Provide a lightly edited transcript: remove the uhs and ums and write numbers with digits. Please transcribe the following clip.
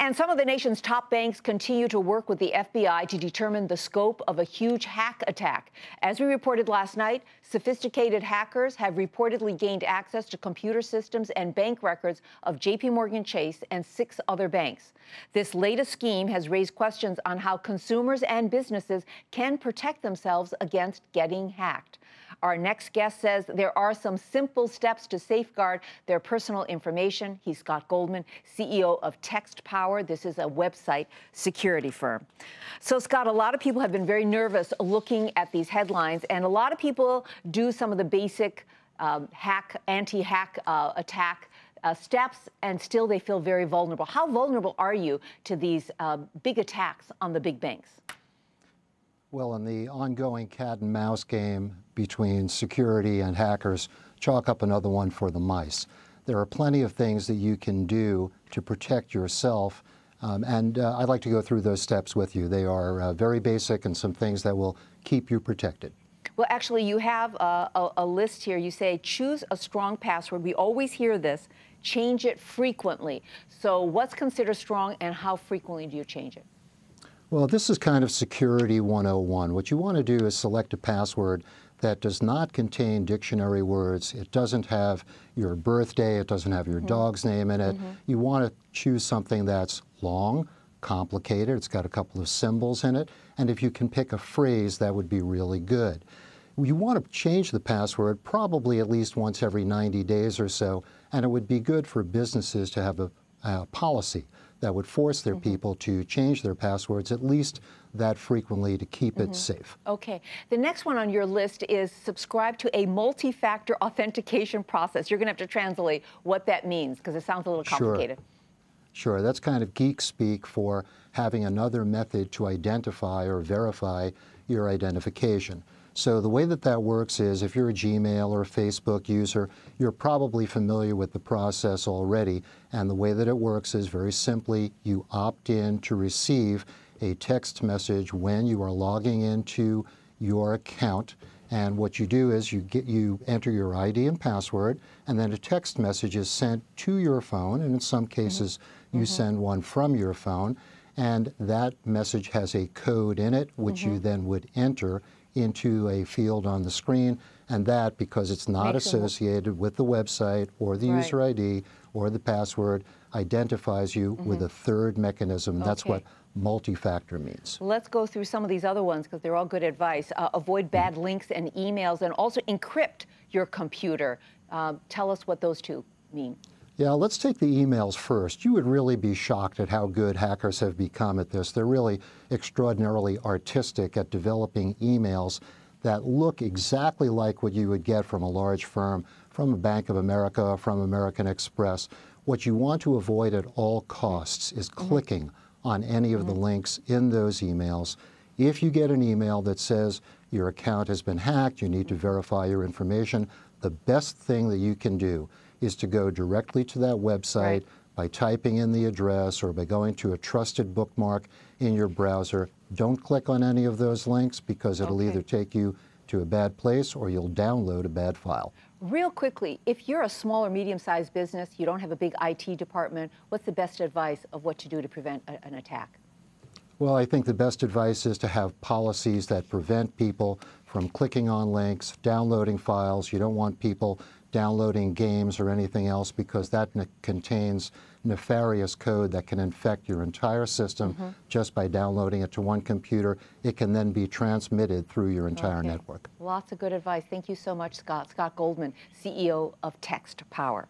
And some of the nation's top banks continue to work with the FBI to determine the scope of a huge hack attack. As we reported last night, sophisticated hackers have reportedly gained access to computer systems and bank records of JP Chase and 6 other banks. This latest scheme has raised questions on how consumers and businesses can protect themselves against getting hacked. Our next guest says there are some simple steps to safeguard their personal information. He's Scott Goldman, CEO of Text Power. This is a website security firm. So, Scott, a lot of people have been very nervous looking at these headlines, and a lot of people do some of the basic anti-hack attack steps, and still they feel very vulnerable. How vulnerable are you to these big attacks on the big banks? Well, in the ongoing cat and mouse game between security and hackers, chalk up another one for the mice. There are plenty of things that you can do to protect yourself, and I'd like to go through those steps with you. They are very basic and some things that will keep you protected. Well, actually, you have a list here. You say, choose a strong password. We always hear this. Change it frequently. So what's considered strong, and how frequently do you change it? Well, this is kind of Security 101. What you want to do is select a password that does not contain dictionary words. It doesn't have your birthday. It doesn't have your dog's name in it. You want to choose something that's long, complicated. It's got a couple of symbols in it. And if you can pick a phrase, that would be really good. You want to change the password probably at least once every 90 days or so. And it would be good for businesses to have a policy that would force their people to change their passwords at least that frequently to keep it safe. Okay. The next one on your list is subscribe to a multi-factor authentication process. You're going to have to translate what that means, because it sounds a little complicated. Sure. That's kind of geek speak for having another method to identify or verify your identification. So the way that that works is, if you're a Gmail or a Facebook user, you're probably familiar with the process already. And the way that it works is very simply, you opt in to receive a text message when you are logging into your account. And what you do is you enter your ID and password, and then a text message is sent to your phone. And in some cases, you send one from your phone. And that message has a code in it, which you then would enter into a field on the screen, and that, because it's not associated with the website or the user ID or the password, identifies you with a third mechanism. That's what multi-factor means. Let's go through some of these other ones, because they're all good advice. Avoid bad links and emails, and also encrypt your computer. Tell us what those two mean. Yeah, let's take the emails first. You would really be shocked at how good hackers have become at this. They're really extraordinarily artistic at developing emails that look exactly like what you would get from a large firm, from a Bank of America, from American Express. What you want to avoid at all costs is clicking on any of the links in those emails. If you get an email that says your account has been hacked, you need to verify your information, the best thing that you can do is to go directly to that website by typing in the address or by going to a trusted bookmark in your browser. Don't click on any of those links, because it'll either take you to a bad place or you'll download a bad file. Real quickly, if you're a small or medium-sized business, you don't have a big IT department, what's the best advice of what to do to prevent an attack? Well, I think the best advice is to have policies that prevent people from clicking on links, downloading files. You don't want people downloading games or anything else, because that contains nefarious code that can infect your entire system just by downloading it to one computer. It can then be transmitted through your entire network. Lots of good advice. Thank you so much, Scott. Scott Goldman, CEO of Text Power.